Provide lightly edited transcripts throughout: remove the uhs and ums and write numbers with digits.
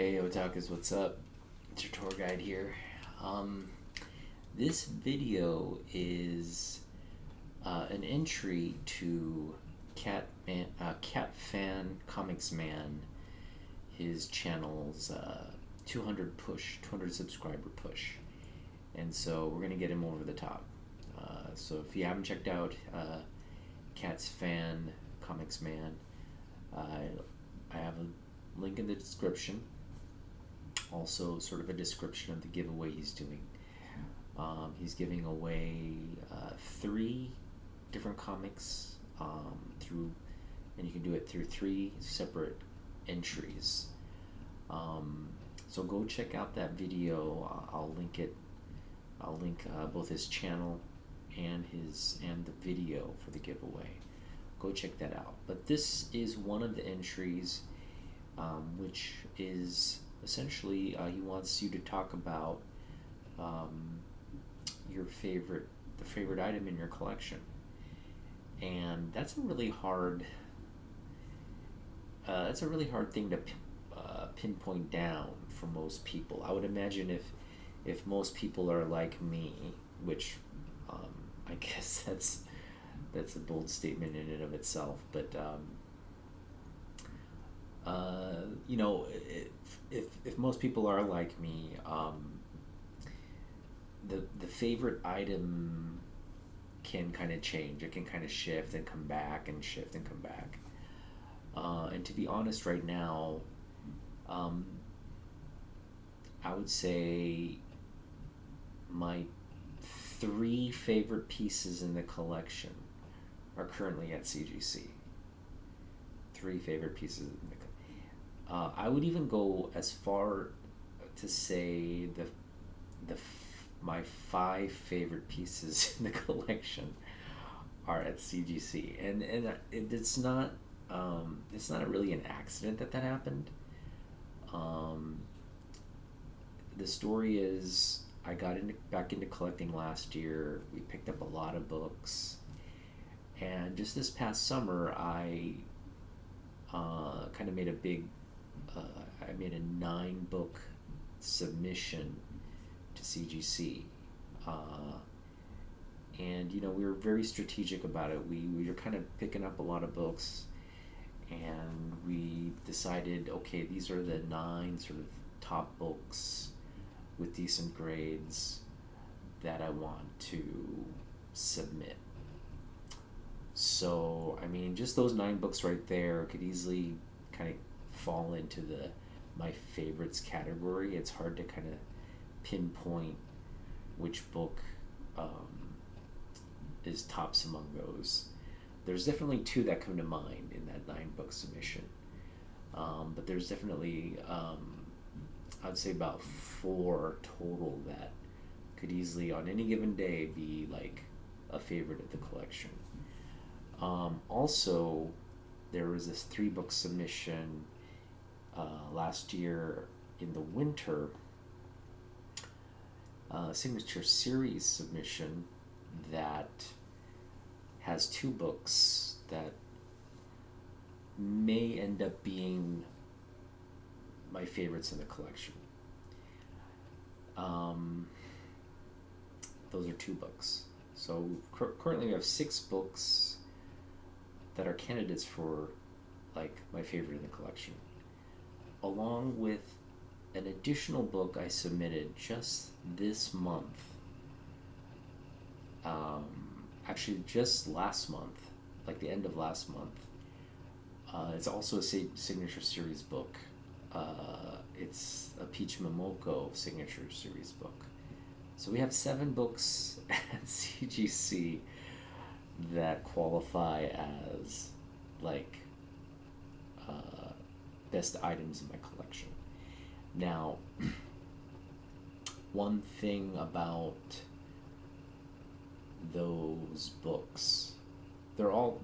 Hey Otakus, what's up? It's your tour guide here. This video is an entry to Cat Fan Comics Man, his channel's 200 subscriber push, and so we're gonna get him over the top. So if you haven't checked out Cat's Fan Comics Man, I have a link in the description. Also, sort of a description of the giveaway he's doing. He's giving away 3 different comics and you can do it through 3 separate entries. So go check out that video. I'll link it. I'll link both his channel and the video for the giveaway. Go check that out. But this is one of the entries, which is essentially he wants you to talk about the favorite item in your collection, and that's a really hard thing to pinpoint down for most people. I would imagine if most people are like me, which I guess that's a bold statement in and of itself, but you know, if most people are like me, the favorite item can kind of change. It can kind of shift and come back and shift and come back. And to be honest, right now, I would say my 3 favorite pieces in the collection are currently at CGC. 3 favorite pieces in the I would even go as far to say my 5 favorite pieces in the collection are at CGC, and it's not really an accident that happened. The story is I got back into collecting last year. We picked up a lot of books, and just this past summer I kind of made a big I made a 9-book submission to CGC, and you know, we were very strategic about it. We were kind of picking up a lot of books, and we decided, okay, these are the 9 sort of top books with decent grades that I want to submit. So I mean, just those 9 books right there could easily kind of fall into my favorites category. It's hard to kind of pinpoint which book is tops among those. There's definitely 2 that come to mind in that 9-book submission, but there's definitely I'd say about 4 total that could easily on any given day be like a favorite of the collection. Also, there was this 3-book submission last year in the winter, signature series submission that has 2 books that may end up being my favorites in the collection. Those are 2 books. So currently we have 6 books that are candidates for like my favorite in the collection, along with an additional book I submitted just this month. Actually, just last month, like the end of last month. It's also a signature series book. It's a Peach Momoko signature series book. So we have 7 books at CGC that qualify as like best items in my collection. Now, one thing about those books, they're all,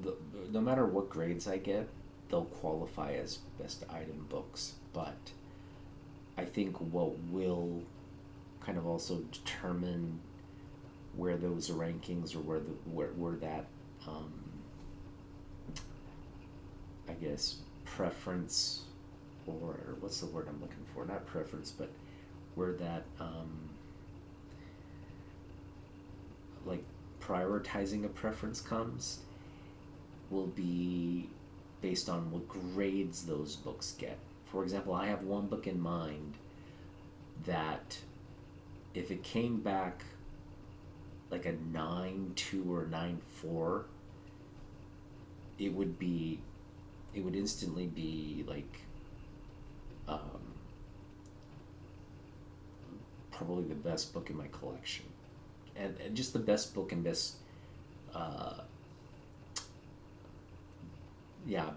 no matter what grades I get, they'll qualify as best item books. But I think what will kind of also determine where those rankings, or where that I guess preference or what's the word I'm looking for? Not preference, but where that like prioritizing a preference comes will be based on what grades those books get. For example, I have one book in mind that if it came back like a 9.2 or 9.4, it would instantly be like probably the best book in my collection, and just the best book and best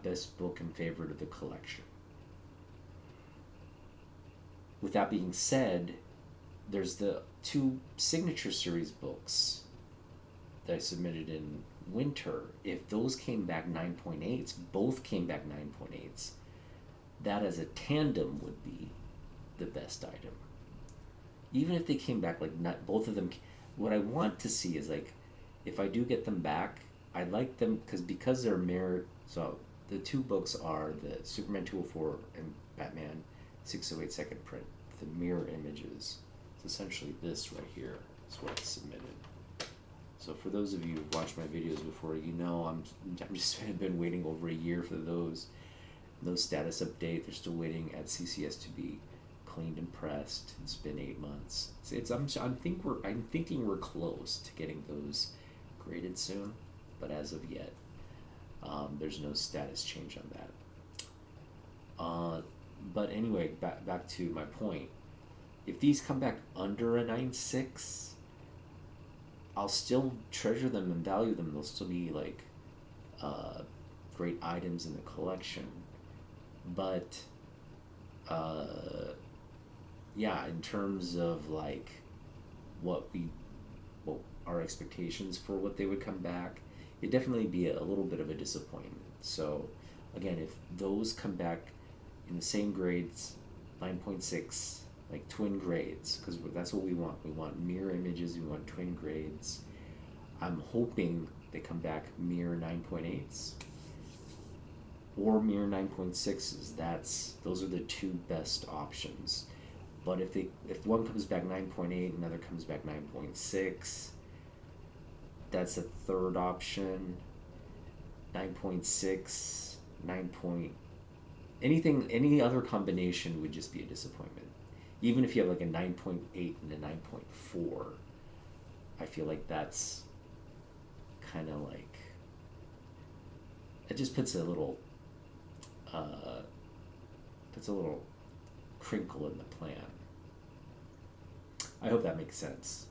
best book and favorite of the collection. With that being said, there's the 2 signature series books that I submitted in winter. If those came back 9.8s, both came back 9.8s, that as a tandem would be the best item. Even if they came back like not both of them, what I want to see is like if I do get them back, I'd like them because they're mirror. So the 2 books are the Superman 204 and Batman 608 second print. The mirror images. It's essentially this right here is what I submitted. So for those of you who've watched my videos before, you know I'm just I've been waiting over a year for those. No status update. They're still waiting at CCS to be cleaned and pressed. It's been 8 months. I'm thinking we're close to getting those graded soon, but as of yet, there's no status change on that. But anyway, back to my point. If these come back under a 9.6, I'll still treasure them and value them. They'll still be like great items in the collection. But in terms of like what our expectations for what they would come back, it'd definitely be a little bit of a disappointment. So again, if those come back in the same grades, 9.6, like twin grades, because that's what we want. We want mirror images, we want twin grades. I'm hoping they come back mirror 9.8s or mirror 9.6s. Those are the 2 best options. But if one comes back 9.8, another comes back 9.6, that's a third option. 9.6, 9. Any other combination would just be a disappointment. Even if you have like a 9.8 and a 9.4, I feel like that's kind of like, it just puts a little crinkle in the plan. I hope that makes sense.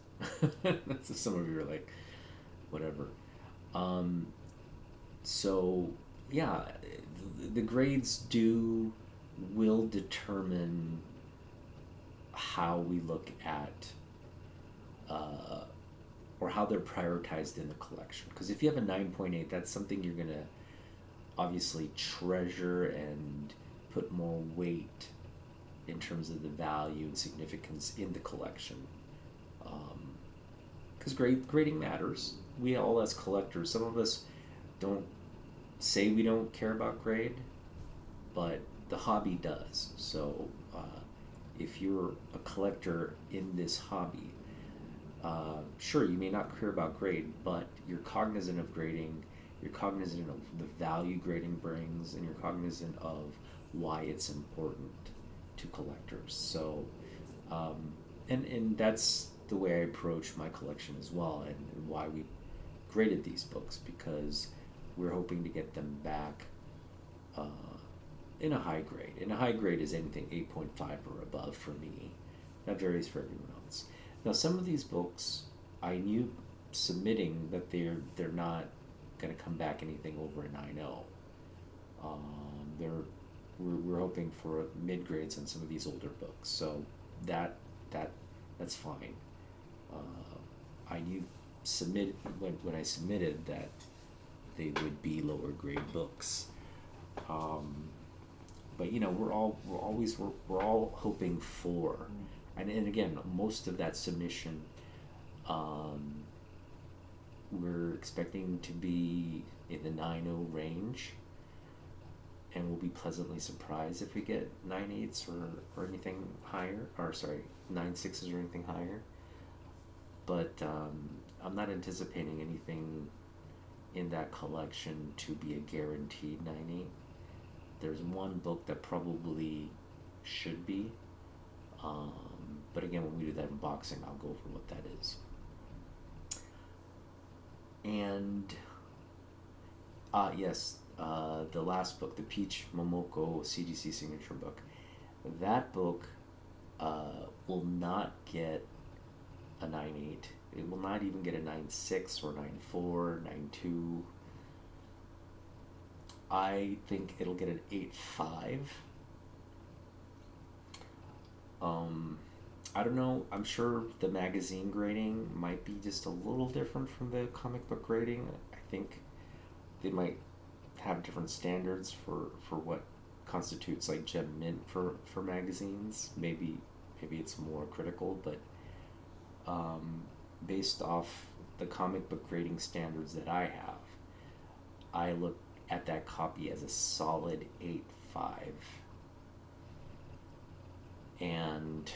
Some of you are like, whatever. So yeah, the grades will determine how we look at or how they're prioritized in the collection. Because if you have a 9.8, that's something you're going to obviously treasure and put more weight in terms of the value and significance in the collection. Because grading matters. We all as collectors, some of us don't say we don't care about grade, but the hobby does. So if you're a collector in this hobby, sure, you may not care about grade, but you're cognizant of grading, you're cognizant of the value grading brings, and you're cognizant of why it's important to collectors. So, and that's the way I approach my collection as well, and why we graded these books, because we're hoping to get them back in a high grade. And a high grade is anything 8.5 or above for me. That varies for everyone else. Now, some of these books, I knew submitting that they're not going to come back anything over a 9.0. We're hoping for mid grades on some of these older books, so that's fine. I knew when I submitted that they would be lower grade books. But we're all hoping for, and again, most of that submission, we're expecting to be in the 9.0 range. and we'll be pleasantly surprised if we get 9/8 or anything higher, or sorry, 9/6 or anything higher. But I'm not anticipating anything in that collection to be a guaranteed 9/8. There's one book that probably should be, but again, when we do that unboxing, I'll go over what that is. And yes, the last book, the Peach Momoko CGC signature book, that book will not get a 9/8. It will not even get a 9/6 or 9/4, 9/2. I think it'll get an 8/5. I don't know. I'm sure the magazine grading might be just a little different from the comic book grading. I think they might have different standards for what constitutes like gem mint for magazines. Maybe it's more critical, but based off the comic book grading standards that I have, I look at that copy as a solid 8/5. And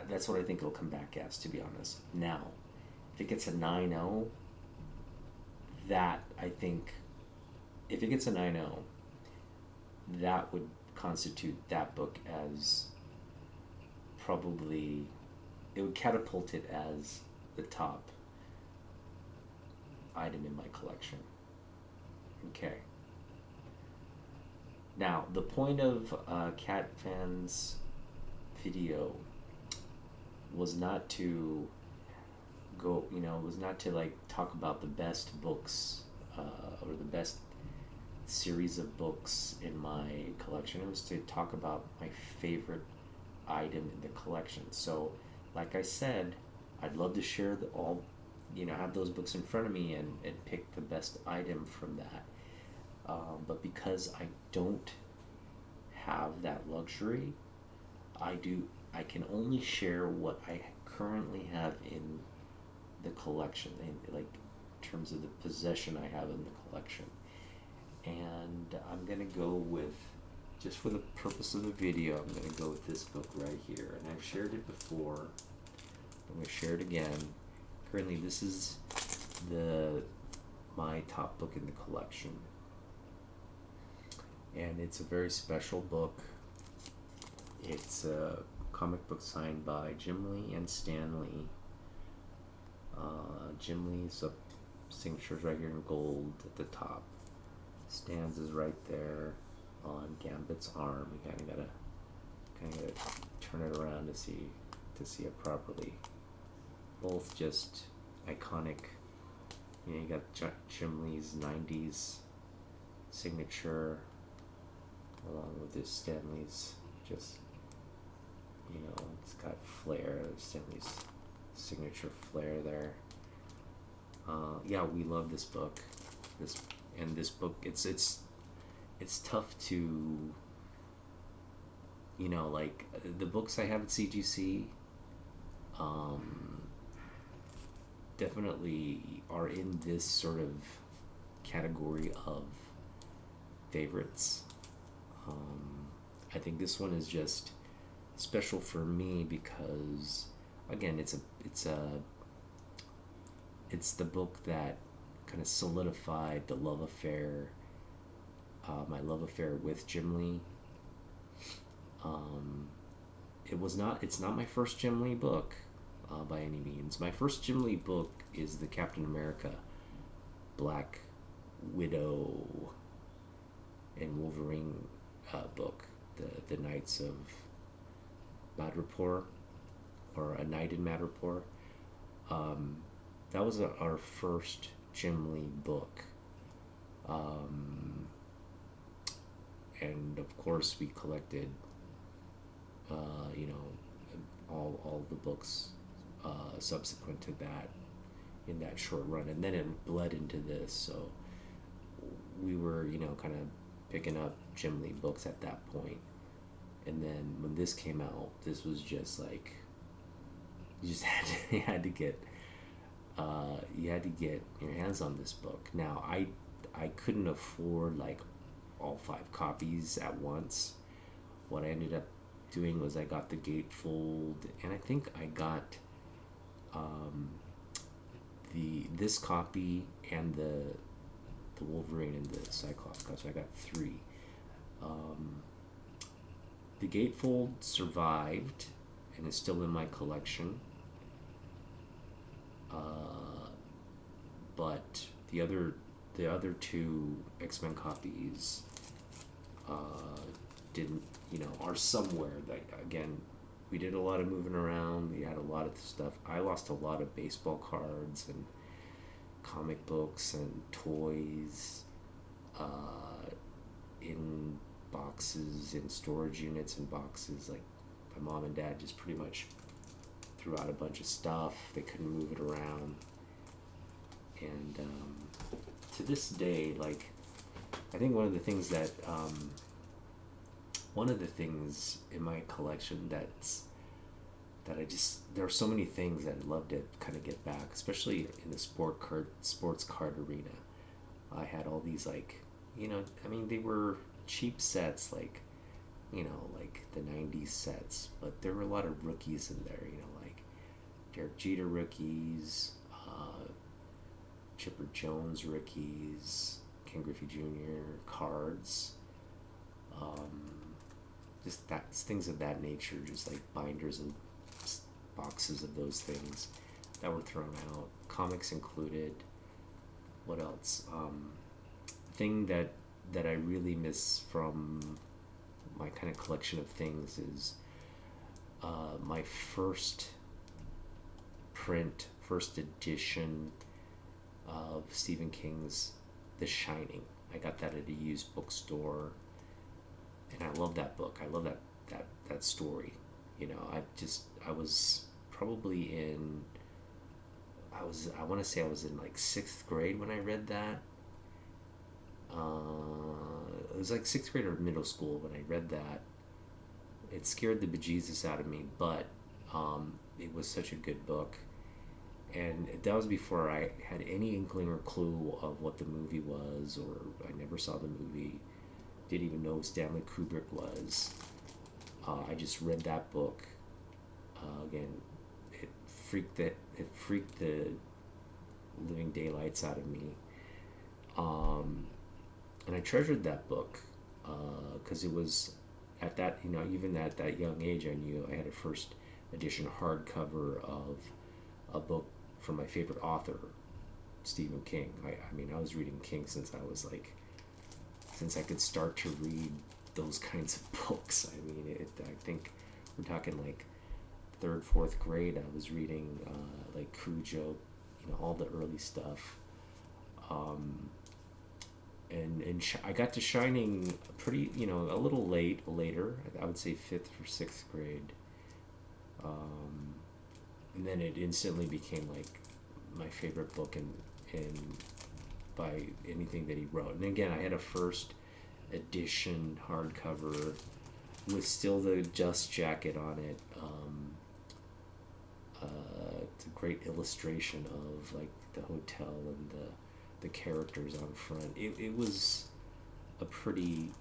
that's what I think it'll come back as, to be honest. Now, if it gets a 9/0, that I think, if it gets a 9/0, that would constitute that book as probably, it would catapult it as the top item in my collection. Okay. Now, the point of Cat Fan's video was not to go, was not to like talk about the best books or the best series of books in my collection. It was to talk about my favorite item in the collection. So, like I said, I'd love to share have those books in front of me and pick the best item from that. But because I don't have that luxury, I can only share what I currently have in the collection, in terms of the possession I have in the collection. And I'm gonna go with, just for the purpose of the video, I'm gonna go with this book right here. And I've shared it before. I'm gonna share it again. Currently, this is my top book in the collection. And it's a very special book. It's a comic book signed by Jim Lee and Stan Lee. Jim Lee's signature's right here in gold at the top. Stan's is right there on Gambit's arm. You kind of gotta turn it around to see it properly. Both just iconic. You got Jim Lee's 90s signature, along with this Stanley's, just, it's got flair, Stanley's signature flair there. Yeah, we love this book. This book, it's tough to, the books I have at CGC, definitely are in this sort of category of favorites. I think this one is just special for me because, again, it's the book that kind of solidified the love affair, my love affair with Jim Lee. It's not my first Jim Lee book by any means. My first Jim Lee book is the Captain America Black Widow and Wolverine book, the Knights of Madripoor, or A Night in Madripoor. That was our first Jim Lee book, and of course we collected all the books subsequent to that in that short run, and then it bled into this, so we were kind of picking up Jim Lee books at that point. And then when this came out, this was just like, you just had to get your hands on this book. Now I couldn't afford like all 5 copies at once. What I ended up doing was I got the gatefold, and I think I got this copy and the Wolverine and the Cyclops copy. So I got 3. The gatefold survived and is still in my collection. But the other 2 X-Men copies didn't, are somewhere. Like, again, we did a lot of moving around. We had a lot of stuff. I lost a lot of baseball cards and comic books and toys in boxes, in storage units and boxes. Like, my mom and dad just pretty much threw out a bunch of stuff. They couldn't move it around. And to this day, like, I think one of the things in my collection that there are so many things that I'd love to kind of get back, especially in the sports card arena. I had all these, like, they were cheap sets, like, like the 90s sets, but there were a lot of rookies in there, like Derek Jeter rookies, Chipper Jones rookies, Ken Griffey Jr. cards, just things of that nature, just like binders and boxes of those things that were thrown out, comics included. What else? Thing that I really miss from my kind of collection of things is my first edition of Stephen King's The Shining. I got that at a used bookstore, and I love that book. I love that story. I was probably I want to say I was in like 6th grade when I read that. It was like 6th grade or middle school when I read that. It scared the bejesus out of me, but it was such a good book. And that was before I had any inkling or clue of what the movie was, or I never saw the movie, didn't even know who Stanley Kubrick was. I just read that book. Again, it freaked the living daylights out of me. And I treasured that book because it was at that, even at that young age, I knew I had a first edition hardcover of a book from my favorite author, Stephen King. I was reading King since I could start to read those kinds of books. I think we're talking like 3rd, 4th grade. I was reading like Cujo, all the early stuff. And I got to Shining pretty, a little later. I would say 5th or 6th grade. And then it instantly became like my favorite book in by anything that he wrote. And again, I had a first edition hardcover with still the dust jacket on it. It's a great illustration of like the hotel and the characters on front. It was a pretty,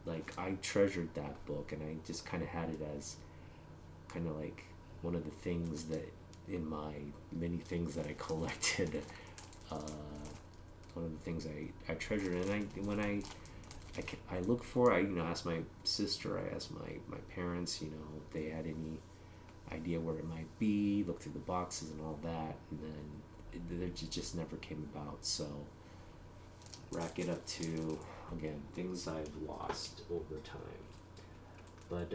like, I treasured that book, and I just kind of had it as kind of like one of the things that in my many things that I collected, one of the things I treasured. And when I look for, I asked my sister, I asked my parents, if they had any idea where it might be, looked through the boxes and all that, and then it just never came about. So rack it up to, again, things I've lost over time. But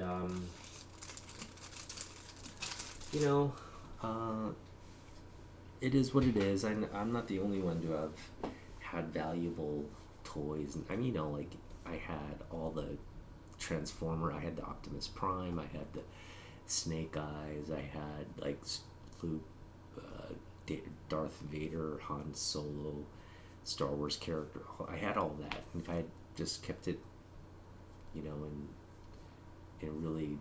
it is what it is. I'm not the only one to have had valuable toys. And like, I had all the Transformer, I had the Optimus Prime, I had the Snake Eyes, I had like Luke, Darth Vader, Han Solo, Star Wars character. I had all that. And if I had just kept it, in a really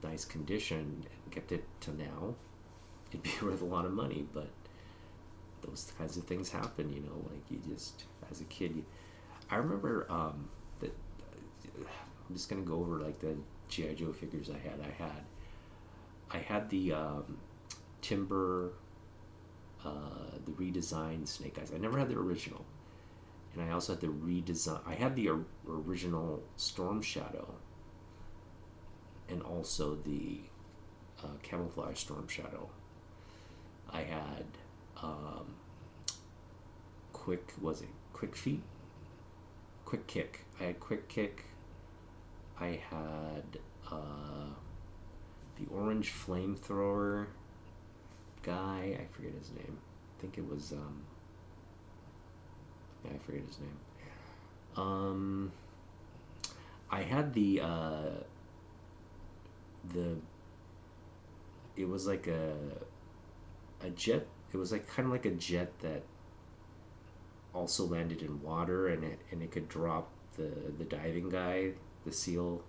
nice condition and kept it to now, it'd be worth a lot of money. But those kinds of things happen, like you just, as a kid, I remember I'm just gonna go over like the GI Joe figures I had. I had the Timber, the redesigned Snake Eyes. I never had the original, and I also had the redesign. I had the original Storm Shadow, and also the camouflage Storm Shadow. I had Quick Feet? Quick Kick. I had Quick Kick. I had the orange flamethrower guy. I forget his name. I think it was I forget his name. I had the it was like a jet. It was like kind of like a jet that also landed in water, and it could drop the diving guy, the SEAL,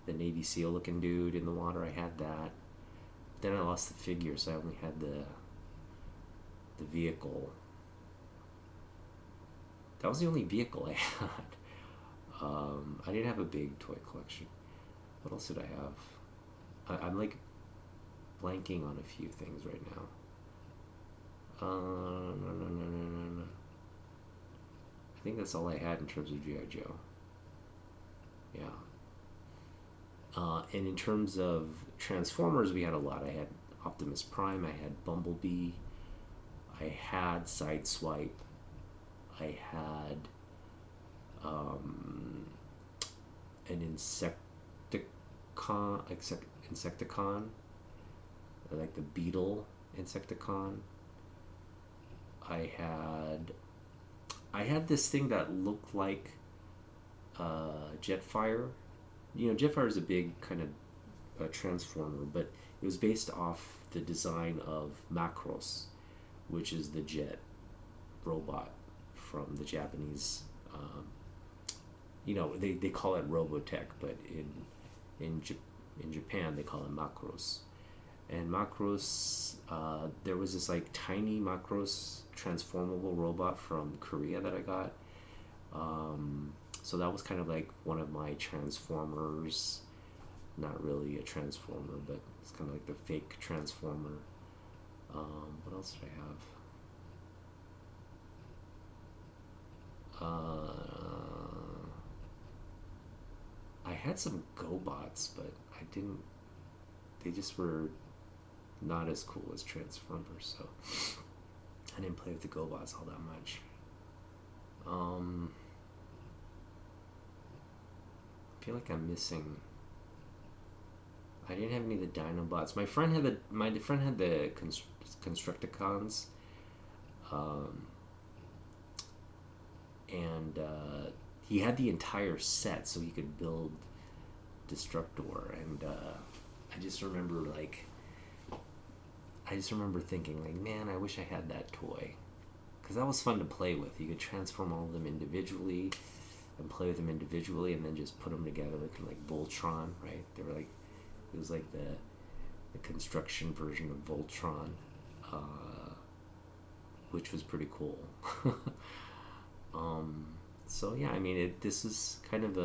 the Navy SEAL looking dude in the water. I had that. Then I lost the figure, so I only had the vehicle. That was the only vehicle I had. I didn't have a big toy collection. What else did I have? I'm like blanking on a few things right now. No. I think that's all I had in terms of G.I. Joe. Yeah. And in terms of Transformers, we had a lot. I had Optimus Prime. I had Bumblebee. I had Sideswipe. I had an Insecticon, like the Beetle Insecticon. I had this thing that looked like Jetfire. You know, Jetfire is a big kind of transformer, but it was based off the design of Macross, which is the jet robot from the Japanese. They call it Robotech, but in Japan they call it Macross. And Macross, there was this like tiny Macross transformable robot from Korea that I got. So that was kind of like one of my Transformers. Not really a Transformer, but it's kind of like the fake Transformer. What else did I have? I had some GoBots, but I didn't. They just were not as cool as Transformers, so I didn't play with the GoBots all that much. I feel like I'm missing. I didn't have any of the Dinobots. My friend had the Constructicons, and he had the entire set, so he could build Destructor. And I just remember thinking like, man, I wish I had that toy, because that was fun to play with. You could transform all of them individually and play with them individually, and then just put them together like Voltron, right? They were like, it was like the construction version of Voltron, which was pretty cool. So yeah, I mean, this is kind of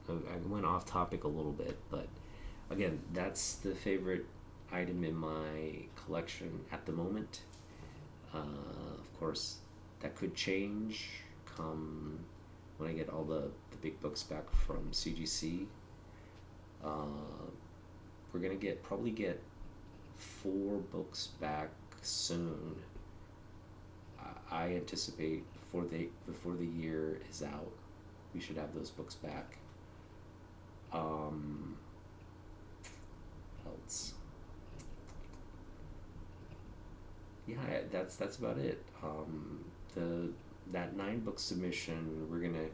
I went off topic a little bit, but again, that's the favorite item in my collection at the moment. Of course, that could change come when I get all the big books back from CGC. We're gonna probably get 4 books back soon. I anticipate before the year is out, we should have those books back. Else? Yeah, that's about it. That 9-book submission, we're gonna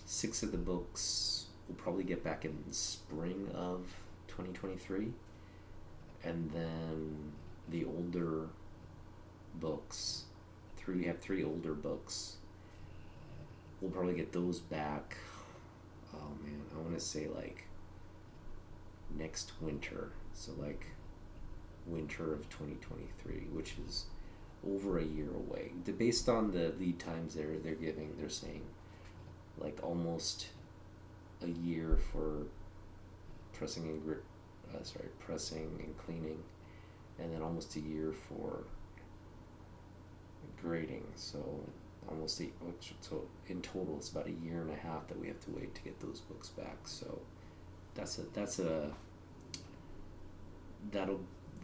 6 of the books we'll probably get back in spring of 2023, and then the older books, we have 3 older books, we'll probably get those back, oh man, I want to say like next winter, so like winter of 2023, which is over a year away, based on the lead times they're saying. like almost a year for pressing and cleaning, and then almost a year for grading. So so in total it's about a year and a half that we have to wait to get those books back. So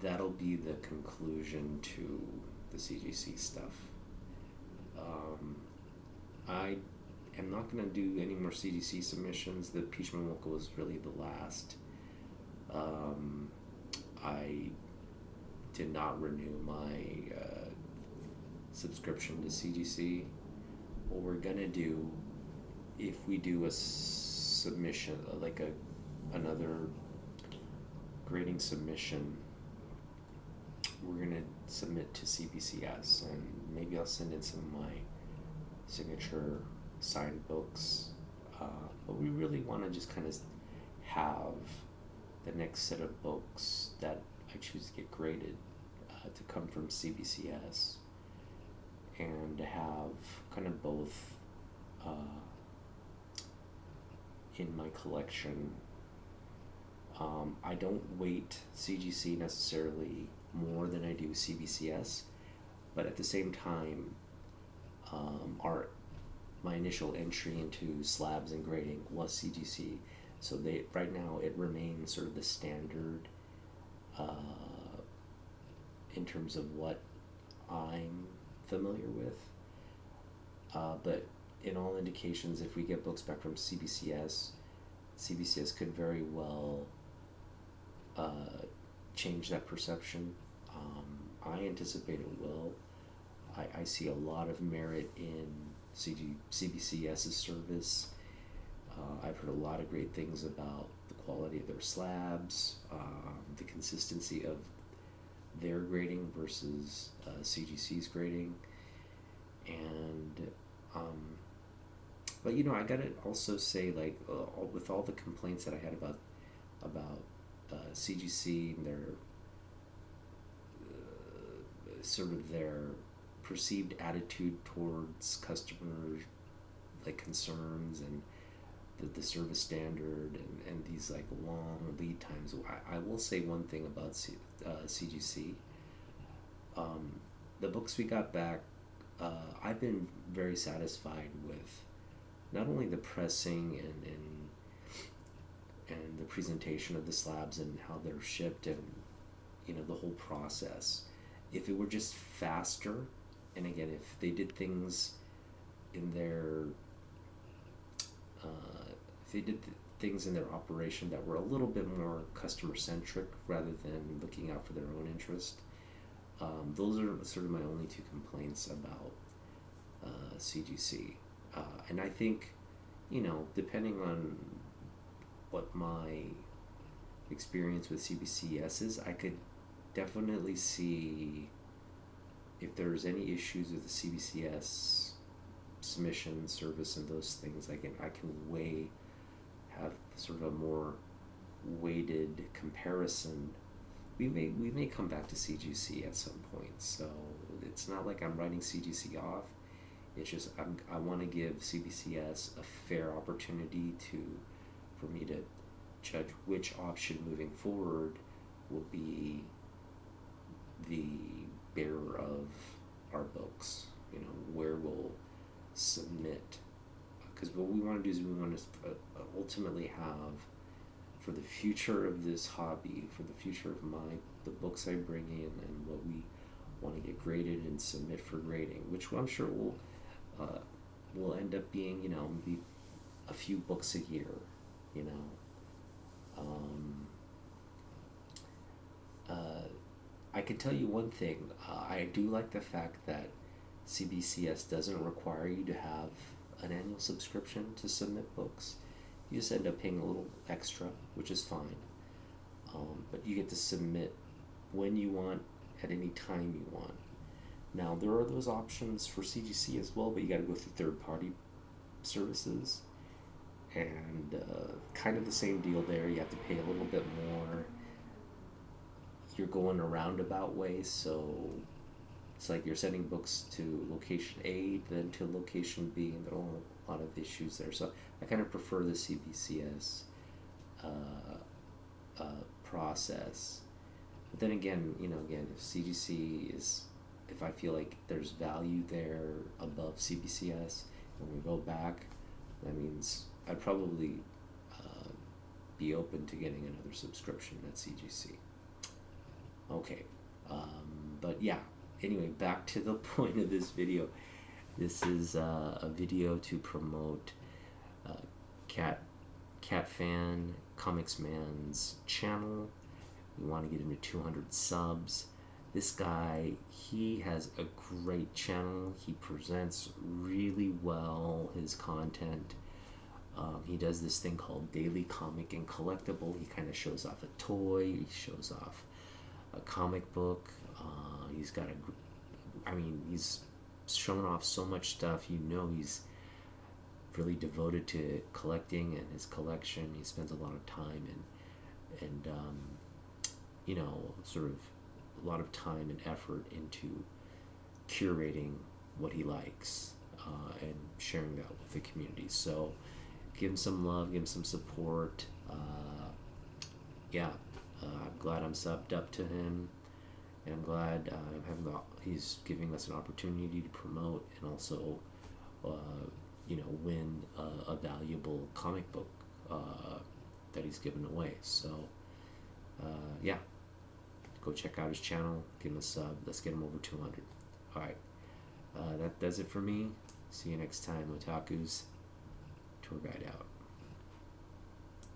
that'll be the conclusion to the CGC stuff. I am not going to do any more CGC submissions. The Peach Mocha was really the last. I did not renew my subscription to CGC. What we're gonna do, if we do a submission, like another grading submission, we're gonna submit to CBCS, and maybe I'll send in some of my signature signed books. But we really want to just kind of have the next set of books that I choose to get graded to come from CBCS, and to have kind of both in my collection. I don't weight CGC necessarily more than I do CBCS, but at the same time, my initial entry into slabs and grading was CGC, so right now it remains sort of the standard in terms of what I'm familiar with. But in all indications, if we get books back from CBCS could very well change that perception. I anticipate it will. I see a lot of merit in CBCS's service. I've heard a lot of great things about the quality of their slabs, the consistency of their grading versus CGC's grading, and but I gotta also say, like, with all the complaints that I had about CGC and their sort of their perceived attitude towards customer like concerns, and the service standard, and these like long lead times, I will say one thing about CGC. The books we got back, I've been very satisfied with not only the pressing and the presentation of the slabs and how they're shipped, and the whole process. If it were just faster, and again, if they did things in their operation that were a little bit more customer centric rather than looking out for their own interest, those are sort of my only two complaints about CGC. And I think, depending on what my experience with CBCS is, I could definitely see if there's any issues with the CBCS submission service and those things. I can have sort of a more weighted comparison. We may come back to CGC at some point, so it's not like I'm writing CGC off. It's just I want to give CBCS a fair opportunity for me to judge which option moving forward will be the bearer of our books, where we'll submit. Because what we want to do is we want to ultimately have, for the future of this hobby, for the future of the books I bring in, and what we want to get graded and submit for grading, which I'm sure will end up being, maybe a few books a year, I can tell you one thing. I do like the fact that CBCS doesn't require you to have an annual subscription to submit books. You just end up paying a little extra, which is fine. But you get to submit when you want, at any time you want. Now, there are those options for CGC as well, but you got to go through third-party services. And kind of the same deal there. You have to pay a little bit more. You're going a roundabout way, so it's like you're sending books to location A, then to location B, and there are a lot of issues there. So I kind of prefer the CBCS process. But then again, again, if CGC is, if I feel like there's value there above CBCS, when we go back, that means I'd probably be open to getting another subscription at CGC. Okay, but yeah, anyway, back to the point of this video. This is a video to promote Cat Fan Comics Man's channel. We want to get him to 200 subs. This guy, he has a great channel. He presents really well his content. He does this thing called Daily Comic and Collectible. He kind of shows off a toy. He shows off a comic book. He's got he's shown off so much stuff. He's really devoted to collecting and his collection. He spends a lot of time and sort of a lot of time and effort into curating what he likes and sharing that with the community. So give him some love, give him some support. I'm glad I'm subbed up to him, and I'm glad he's giving us an opportunity to promote and also win a valuable comic book that he's given away. So go check out his channel, give him a sub. Let's get him over 200. All right, that does it for me. See you next time, otakus. Tour guide out.